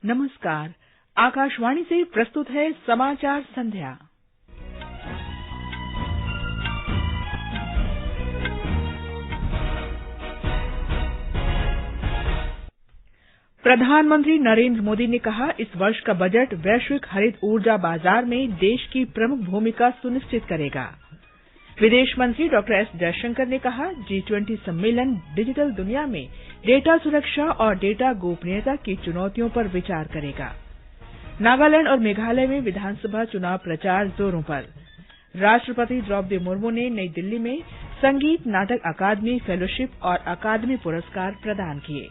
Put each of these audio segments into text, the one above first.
नमस्कार। आकाशवाणी से प्रस्तुत है समाचार संध्या। प्रधानमंत्री नरेंद्र मोदी ने कहा, इस वर्ष का बजट वैश्विक हरित ऊर्जा बाजार में देश की प्रमुख भूमिका सुनिश्चित करेगा। विदेश मंत्री डॉक्टर एस जयशंकर ने कहा, G20 सम्मेलन डिजिटल दुनिया में डेटा सुरक्षा और डेटा गोपनीयता की चुनौतियों पर विचार करेगा। नागालैंड और मेघालय में विधानसभा चुनाव प्रचार जोरों पर। राष्ट्रपति द्रौपदी मुर्मू ने नई दिल्ली में संगीत नाटक अकादमी फेलोशिप और अकादमी पुरस्कार प्रदान किए।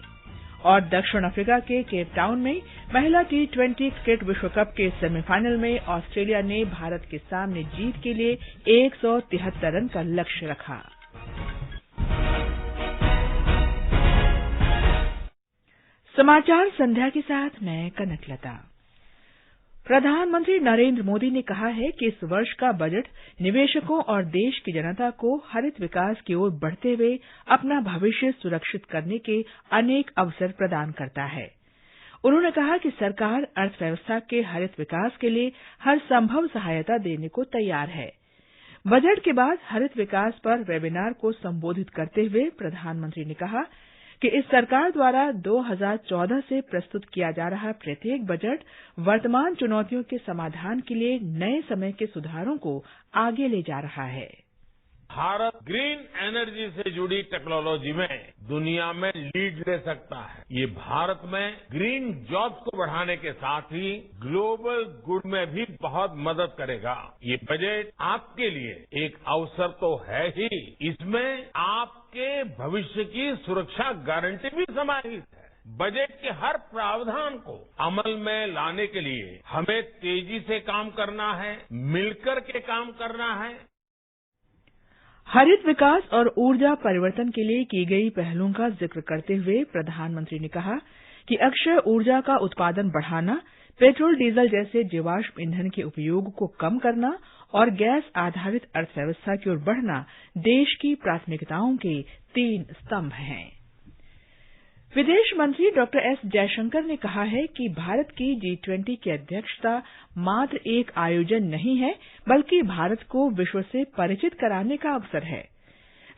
और दक्षिण अफ्रीका के केप टाउन में महिला T20 क्रिकेट विश्व कप के सेमीफाइनल में ऑस्ट्रेलिया ने भारत के सामने जीत के लिए 173 रन का लक्ष्य रखा। समाचार संध्या के साथ मैं कनकलता। प्रधानमंत्री नरेंद्र मोदी ने कहा है कि इस वर्ष का बजट निवेशकों और देश की जनता को हरित विकास की ओर बढ़ते हुए अपना भविष्य सुरक्षित करने के अनेक अवसर प्रदान करता है। उन्होंने कहा कि सरकार अर्थव्यवस्था के हरित विकास के लिए हर संभव सहायता देने को तैयार है। बजट के बाद हरित विकास पर वेबिनार को संबोधित करते हुए प्रधानमंत्री ने कहा कि इस सरकार द्वारा 2014 से प्रस्तुत किया जा रहा प्रत्येक बजट वर्तमान चुनौतियों के समाधान के लिए नए समय के सुधारों को आगे ले जा रहा है। भारत ग्रीन एनर्जी से जुड़ी टेक्नोलॉजी में दुनिया में लीड ले सकता है। ये भारत में ग्रीन जॉब्स को बढ़ाने के साथ ही ग्लोबल गुड में भी बहुत मदद करेगा। ये बजट आपके लिए एक अवसर तो है ही, इसमें आपके भविष्य की सुरक्षा गारंटी भी समाहित है। बजट के हर प्रावधान को अमल में लाने के लिए हमें तेजी से काम करना है, मिलकर के काम करना है। हरित विकास और ऊर्जा परिवर्तन के लिए की गई पहलों का जिक्र करते हुए प्रधानमंत्री ने कहा कि अक्षय ऊर्जा का उत्पादन बढ़ाना, पेट्रोल डीजल जैसे जीवाश्म ईंधन के उपयोग को कम करना और गैस आधारित अर्थव्यवस्था की ओर बढ़ना देश की प्राथमिकताओं के 3 स्तंभ हैं। विदेश मंत्री डॉक्टर एस जयशंकर ने कहा है कि भारत की G20 की अध्यक्षता मात्र एक आयोजन नहीं है, बल्कि भारत को विश्व से परिचित कराने का अवसर है।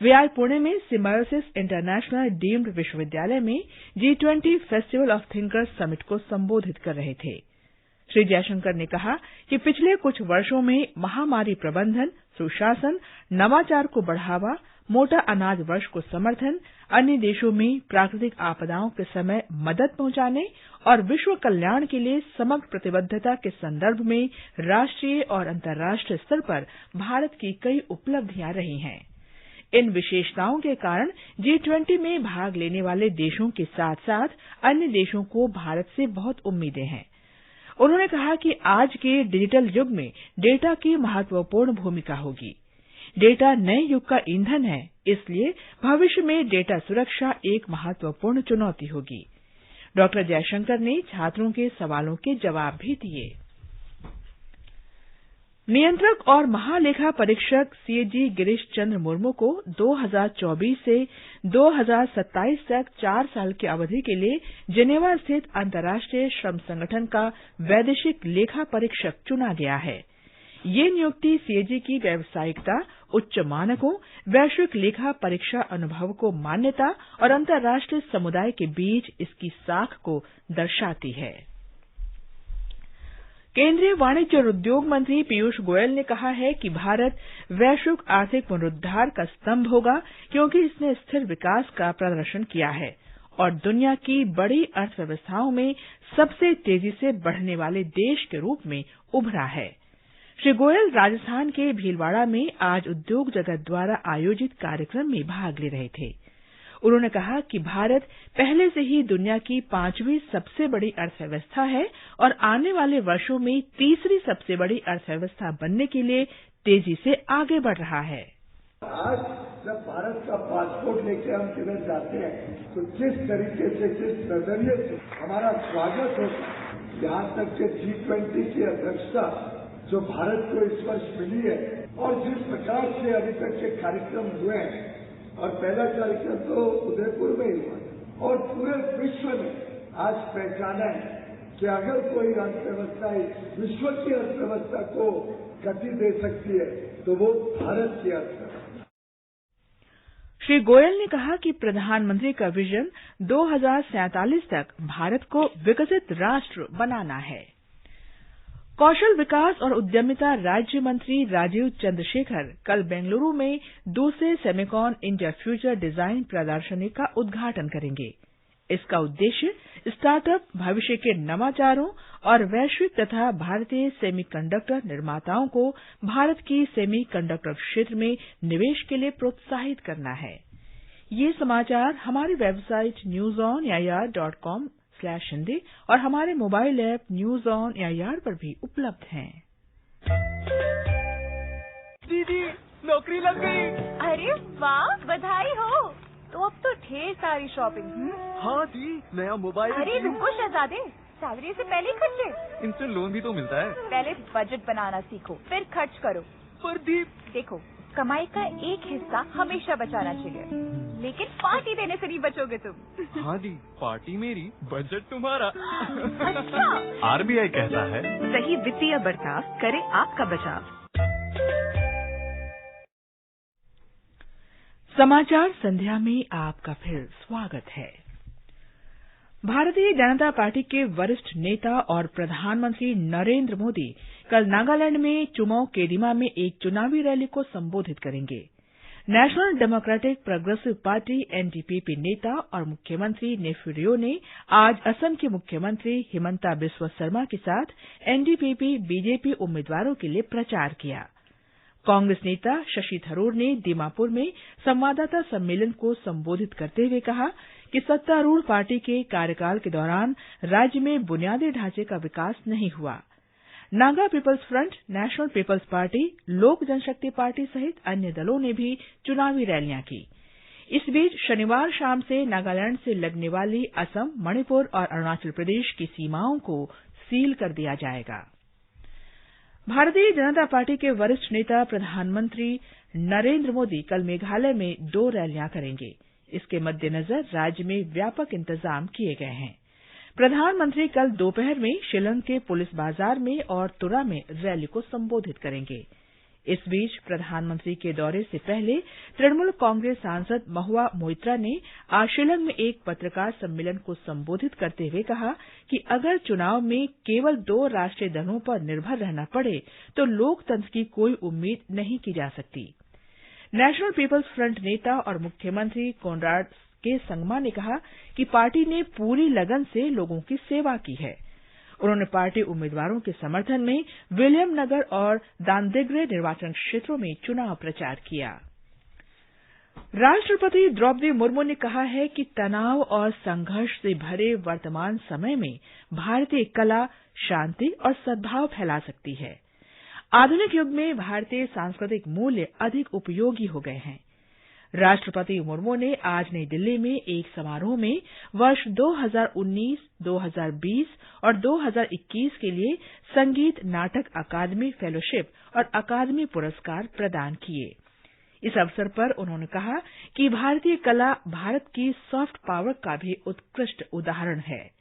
वे आज पुणे में सिम्बायोसिस इंटरनेशनल डीम्ड विश्वविद्यालय में G20 festival of thinkers summit को संबोधित कर रहे थे। श्री जयशंकर ने कहा कि पिछले कुछ वर्षों में महामारी प्रबंधन, सुशासन, नवाचार को बढ़ावा, मोटा अनाज वर्ष को समर्थन, अन्य देशों में प्राकृतिक आपदाओं के समय मदद पहुंचाने और विश्व कल्याण के लिए समग्र प्रतिबद्धता के संदर्भ में राष्ट्रीय और अंतर्राष्ट्रीय स्तर पर भारत की कई उपलब्धियां रही हैं। इन विशेषताओं के कारण G20 में भाग लेने वाले देशों के साथ-साथ अन्य देशों को भारत से बहुत उम्मीदें हैं। उन्होंने कहा कि आज के डिजिटल युग में डेटा की महत्वपूर्ण भूमिका होगी। डेटा नए युग का ईंधन है, इसलिए भविष्य में डेटा सुरक्षा एक महत्वपूर्ण चुनौती होगी। डॉक्टर जयशंकर ने छात्रों के सवालों के जवाब भी दिए। नियंत्रक और महालेखा परीक्षक CAG गिरीश चंद्र मुर्मू को 2024 से 2027 तक 4 साल की अवधि के लिए जेनेवा स्थित अंतर्राष्ट्रीय श्रम संगठन का वैदेशिक लेखा परीक्षक चुना गया है। ये नियुक्ति CAG की व्यावसायिकता, उच्च मानकों, वैश्विक लेखा परीक्षा अनुभव को मान्यता और अंतर्राष्ट्रीय समुदाय के बीच इसकी साख को दर्शाती है। केंद्रीय वाणिज्य और उद्योग मंत्री पीयूष गोयल ने कहा है कि भारत वैश्विक आर्थिक पुनरुद्धार का स्तंभ होगा, क्योंकि इसने स्थिर विकास का प्रदर्शन किया है और दुनिया की बड़ी अर्थव्यवस्थाओं में सबसे तेजी से बढ़ने वाले देश के रूप में उभरा है। श्री गोयल राजस्थान के भीलवाड़ा में आज उद्योग जगत द्वारा आयोजित कार्यक्रम में भाग ले रहे थे। उन्होंने कहा कि भारत पहले से ही दुनिया की 5वीं सबसे बड़ी अर्थव्यवस्था है और आने वाले वर्षों में तीसरी सबसे बड़ी अर्थव्यवस्था बनने के लिए तेजी से आगे बढ़ रहा है। आज जब भारत का पासपोर्ट लेकर हम किधर जाते हैं तो जिस तरीके से, जिस नजरिए से हमारा स्वागत होता है, यहाँ तक कि G20 की अध्यक्षता जो भारत को इस वर्ष मिली है और जिस प्रकार से अभी तक के कार्यक्रम हुए हैं, और पहला कार्यक्रम तो उदयपुर में ही हुआ और पूरे विश्व ने आज पहचाना है कि अगर कोई अर्थव्यवस्था विश्व की अर्थव्यवस्था को गति दे सकती है तो वो भारत की अर्थव्यवस्था। श्री गोयल ने कहा कि प्रधानमंत्री का विजन 2047 तक भारत को विकसित राष्ट्र बनाना है। कौशल विकास और उद्यमिता राज्य मंत्री राजीव चंद्रशेखर कल बेंगलुरु में दूसरे सेमिकॉन इंडिया फ्यूचर डिजाइन प्रदर्शनी का उद्घाटन करेंगे। इसका उद्देश्य स्टार्टअप, भविष्य के नवाचारों और वैश्विक तथा भारतीय सेमीकंडक्टर निर्माताओं को भारत की सेमीकंडक्टर क्षेत्र में निवेश के लिए प्रोत्साहित करना है। ये समाचार हमारी वेबसाइट newsonair.com/हिंदी और हमारे mobile app news on AIR पर भी उपलब्ध हैं। दीदी, नौकरी लग गई। अरे वाह, बधाई हो। तो अब तो ढेर सारी शॉपिंग। हाँ दी, नया मोबाइल। अरे रुको शहजादे, सैलरी से पहले ही खर्चे। इंस्टेंट लोन भी तो मिलता है। पहले बजट बनाना सीखो, फिर खर्च करो। पर दी, देखो, कमाई का एक हिस्सा हमेशा बचाना चाहिए, लेकिन पार्टी देने से नहीं बचोगे तुम। हाँ दी, पार्टी मेरी, बजट तुम्हारा। अच्छा। आरबीआई कहता है, सही वित्तीय बर्ताव करे आपका बचाव। समाचार संध्या में आपका फिर स्वागत है। भारतीय जनता पार्टी के वरिष्ठ नेता और प्रधानमंत्री नरेंद्र मोदी कल नागालैंड में चुमौक केडिमा में एक चुनावी रैली को संबोधित करेंगे। National democratic progressive party NDPP नेता और मुख्यमंत्री नेफ्यू रियो ने आज असम के मुख्यमंत्री हिमंता बिस्वा शर्मा के साथ एनडीपीपी बीजेपी उम्मीदवारों के लिए प्रचार किया। कांग्रेस नेता शशि थरूर ने दीमापुर में संवाददाता सम्मेलन को संबोधित करते हुए कहा कि सत्तारूढ़ पार्टी के कार्यकाल के दौरान राज्य में बुनियादी ढांचे का विकास नहीं हुआ। Naga People's Front, National People's Party, Lok Janshakti party सहित अन्य दलों ने भी चुनावी रैलियां की। इस बीच शनिवार शाम से नागालैंड से लगने वाली असम, मणिपुर और अरुणाचल प्रदेश की सीमाओं को सील कर दिया जाएगा। भारतीय जनता पार्टी के वरिष्ठ नेता प्रधानमंत्री नरेंद्र मोदी कल मेघालय में 2 रैलियां करेंगे। इसके मद्देनजर राज्य में व्यापक इंतजाम किए गए हैं। प्रधानमंत्री कल दोपहर में शिलंग के पुलिस बाजार में और तुरा में रैली को संबोधित करेंगे। इस बीच प्रधानमंत्री के दौरे से पहले तृणमूल कांग्रेस सांसद महुआ मोइत्रा ने आज शिलंग में एक पत्रकार सम्मेलन को संबोधित करते हुए कहा कि अगर चुनाव में केवल 2 राष्ट्रीय दलों पर निर्भर रहना पड़े तो लोकतंत्र की कोई उम्मीद नहीं की जा सकती। नेशनल पीपल्स फ्रंट नेता और मुख्यमंत्री कोनराड के संगमा ने कहा कि पार्टी ने पूरी लगन से लोगों की सेवा की है। उन्होंने पार्टी उम्मीदवारों के समर्थन में विलियम नगर और दांदेग्रे निर्वाचन क्षेत्रों में चुनाव प्रचार किया। राष्ट्रपति द्रौपदी मुर्मू ने कहा है कि तनाव और संघर्ष से भरे वर्तमान समय में भारतीय कला शांति और सद्भाव फैला सकती है। आधुनिक युग में भारतीय सांस्कृतिक मूल्य अधिक उपयोगी हो गए हैं। राष्ट्रपति मुर्मू ने आज नई दिल्ली में एक समारोह में वर्ष 2019, 2020 और 2021 के लिए संगीत नाटक अकादमी फेलोशिप और अकादमी पुरस्कार प्रदान किए। इस अवसर पर उन्होंने कहा कि भारतीय कला भारत की सॉफ्ट पावर का भी उत्कृष्ट उदाहरण है।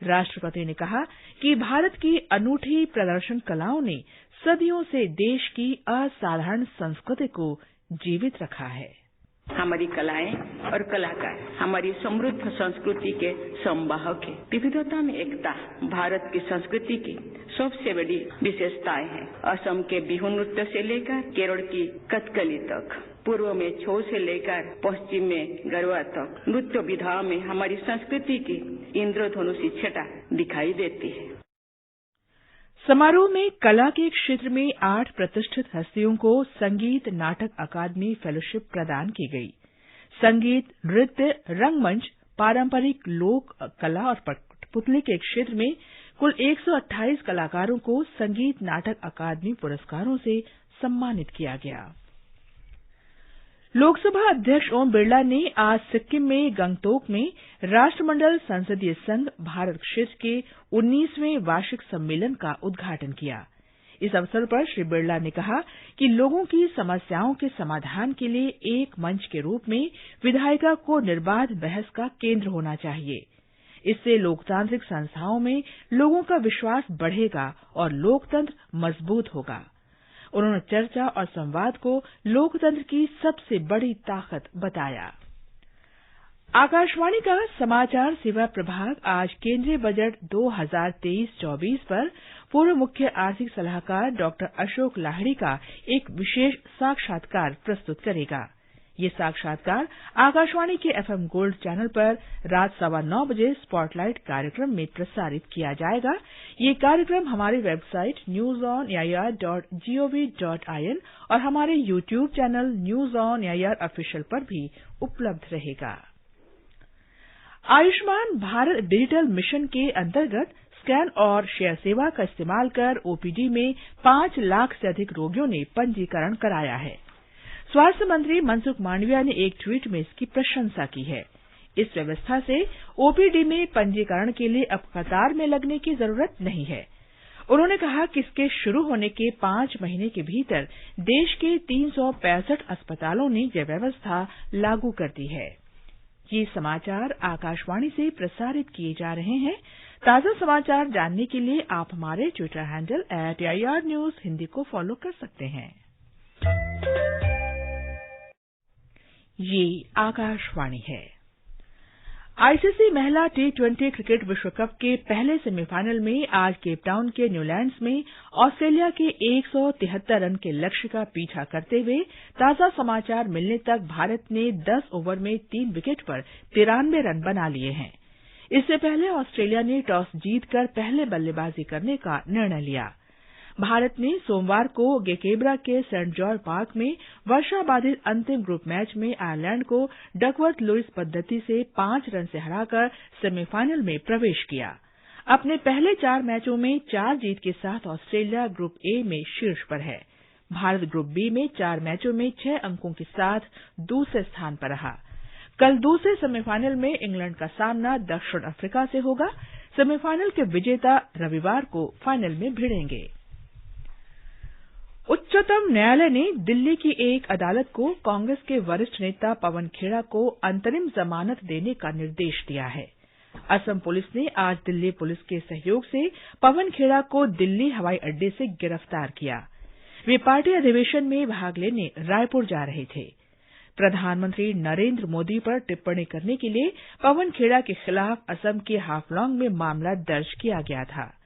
राष्ट्रपति ने कहा कि भारत की अनूठी प्रदर्शन कलाओं ने सदियों से देश की असाधारण संस्कृति को जीवित रखा है। हमारी कलाएं और कलाकार हमारी समृद्ध संस्कृति के संवाहक हैं। विविधता में एकता भारत की संस्कृति की सबसे बड़ी विशेषताएं हैं। असम के बिहू नृत्य से लेकर केरल की कथकली तक, पूर्व में छौ से लेकर पश्चिम में गरबा तक, नृत्य विधाओं में हमारी संस्कृति की इंद्रधनुषी छटा दिखाई देती है। समारोह में कला के क्षेत्र में 8 प्रतिष्ठित हस्तियों को संगीत नाटक अकादमी फेलोशिप प्रदान की गई। संगीत, नृत्य, रंगमंच, पारंपरिक लोक कला और कठपुतली के क्षेत्र में कुल 128 कलाकारों को संगीत नाटक अकादमी पुरस्कारों से सम्मानित किया गया। लोकसभा अध्यक्ष ओम बिरला ने आज सिक्किम में गंगटोक में राष्ट्रमंडल संसदीय संघ भारत क्षेत्र के 19वें वार्षिक सम्मेलन का उद्घाटन किया। इस अवसर पर श्री बिरला ने कहा कि लोगों की समस्याओं के समाधान के लिए एक मंच के रूप में विधायिका को निर्बाध बहस का केंद्र होना चाहिए। इससे लोकतांत्रिक संस्थाओं में लोगों का विश्वास बढ़ेगा और लोकतंत्र मजबूत होगा। उन्होंने चर्चा और संवाद को लोकतंत्र की सबसे बड़ी ताकत बताया। आकाशवाणी का समाचार सेवा प्रभाग आज केंद्रीय बजट 2023-24 पर पूर्व मुख्य आर्थिक सलाहकार डॉक्टर अशोक लाहिड़ी का एक विशेष साक्षात्कार प्रस्तुत करेगा। ये साक्षात्कार आकाशवाणी के एफएम गोल्ड चैनल पर रात 9:15 बजे स्पॉटलाइट कार्यक्रम में प्रसारित किया जाएगा। ये कार्यक्रम हमारी वेबसाइट newsonair.gov.in और हमारे YouTube channel news on AIR official पर भी उपलब्ध रहेगा। आयुष्मान भारत डिजिटल मिशन के अंतर्गत स्कैन और शेयर सेवा का इस्तेमाल कर ओपीडी में 5 लाख से अधिक रोगियों ने पंजीकरण कराया है। स्वास्थ्य मंत्री मनसुख मांडविया ने एक ट्वीट में इसकी प्रशंसा की है। इस व्यवस्था से ओपीडी में पंजीकरण के लिए अब कतार में लगने की जरूरत नहीं है। उन्होंने कहा कि इसके शुरू होने के 5 महीने के भीतर देश के 365 अस्पतालों ने यह व्यवस्था लागू कर दी है। ये समाचार आकाशवाणी से प्रसारित किए जा रहे हैं। ताजा समाचार जानने के लिए आप हमारे Twitter handle @AIR News Hindi को फॉलो कर सकते हैं। ये आकाशवाणी है। आईसीसी महिला T20 क्रिकेट विश्व कप के पहले सेमीफाइनल में आज केपटाउन के न्यूलैंड्स में ऑस्ट्रेलिया के 173 रन के लक्ष्य का पीछा करते हुए ताजा समाचार मिलने तक भारत ने 10 ओवर में 3 विकेट पर 93 रन बना लिए हैं। इससे पहले ऑस्ट्रेलिया ने टॉस जीतकर पहले बल्लेबाजी करने का निर्णय लिया। भारत ने सोमवार को गेकेब्रा के सेंट जॉर्ज पार्क में वर्षा बाधित अंतिम ग्रुप मैच में आयरलैंड को डकवर्थ लुईस पद्धति से 5 रन से हराकर सेमीफाइनल में प्रवेश किया। अपने पहले 4 मैचों में 4 जीत के साथ ऑस्ट्रेलिया ग्रुप ए में शीर्ष पर है। भारत ग्रुप बी में 4 मैचों में 6 अंकों के साथ दूसरे स्थान पर रहा। कल दूसरे सेमीफाइनल में इंग्लैंड का सामना दक्षिण अफ्रीका से होगा। सेमीफाइनल के विजेता रविवार को फाइनल में भिड़ेंगे। उच्चतम न्यायालय ने दिल्ली की एक अदालत को कांग्रेस के वरिष्ठ नेता पवन खेड़ा को अंतरिम जमानत देने का निर्देश दिया है। असम पुलिस ने आज दिल्ली पुलिस के सहयोग से पवन खेड़ा को दिल्ली हवाई अड्डे से गिरफ्तार किया। वे पार्टी अधिवेशन में भाग लेने रायपुर जा रहे थे। प्रधानमंत्री नरेंद्र मोदी पर टिप्पणी करने के लिए पवन खेड़ा के खिलाफ असम के हाफलॉन्ग में मामला दर्ज किया गया था।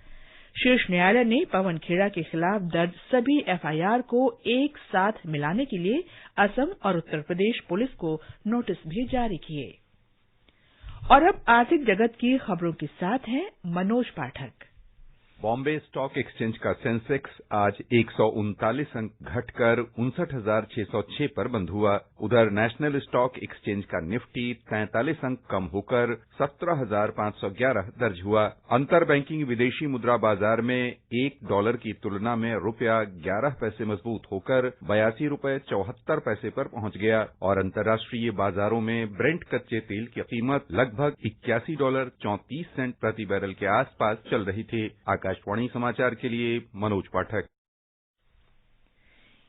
शीर्ष न्यायालय ने पवन खेड़ा के खिलाफ दर्ज सभी एफआईआर को एक साथ मिलाने के लिए असम और उत्तर प्रदेश पुलिस को नोटिस भी जारी किए। और अब आर्थिक जगत की खबरों के साथ हैं मनोज पाठक। बॉम्बे स्टॉक एक्सचेंज का सेंसेक्स आज 139 अंक घटकर 59,606 पर बंद हुआ। उधर नेशनल स्टॉक एक्सचेंज का निफ्टी 43 अंक कम होकर 17,511 दर्ज हुआ। अंतर बैंकिंग विदेशी मुद्रा बाजार में $1 की तुलना में रुपया 11 पैसे मजबूत होकर 82 रुपये 74 पैसे पर पहुंच गया और अंतर्राष्ट्रीय बाजारों में ब्रेंट कच्चे तेल की कीमत लगभग $81.34 प्रति बैरल के आसपास चल रही थी। आकाशवाणी समाचार के लिए मनोज पाठक।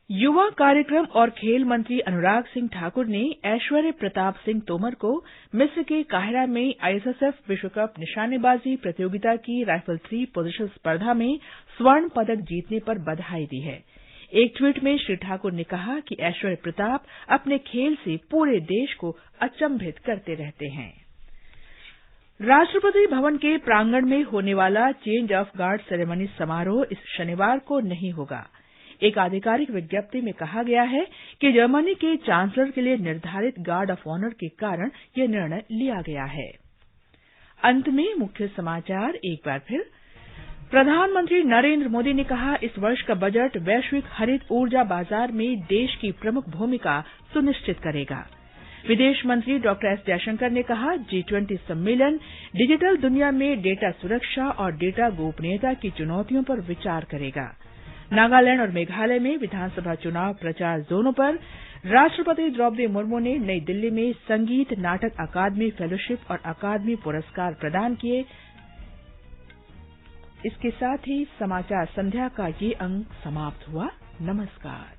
युवा कार्यक्रम और खेल मंत्री अनुराग सिंह ठाकुर ने ऐश्वर्य प्रताप सिंह तोमर को मिस्र के काहिरा में आईएसएसएफ विश्व कप निशानेबाजी प्रतियोगिता की राइफल 3 पोजीशन स्पर्धा में स्वर्ण पदक जीतने पर बधाई दी है। एक ट्वीट में श्री ठाकुर ने कहा कि ऐश्वर्य प्रताप अपने खेल से पूरे देश को अचंभित करते रहते हैं। राष्ट्रपति भवन के प्रांगण में होने वाला चेंज ऑफ गार्ड सेरेमनी समारोह इस शनिवार को नहीं होगा। एक आधिकारिक विज्ञप्ति में कहा गया है कि जर्मनी के चांसलर के लिए निर्धारित गार्ड ऑफ ऑनर के कारण यह निर्णय लिया गया है। अंत में मुख्य समाचार एक बार फिर। प्रधानमंत्री नरेंद्र मोदी ने कहा, इस वर्ष का बजट वैश्विक हरित ऊर्जा बाजार में देश की प्रमुख भूमिका सुनिश्चित करेगा। विदेश मंत्री डॉक्टर एस जयशंकर ने कहा, G20 सम्मेलन डिजिटल दुनिया में डेटा सुरक्षा और डेटा गोपनीयता की चुनौतियों पर विचार करेगा। नागालैंड और मेघालय में विधानसभा चुनाव प्रचार जोनों पर राष्ट्रपति द्रौपदी मुर्मू ने नई दिल्ली में संगीत नाटक अकादमी फेलोशिप और अकादमी पुरस्कार प्रदान किए। इसके साथ ही समाचार संध्या का ये अंक समाप्त हुआ। नमस्कार।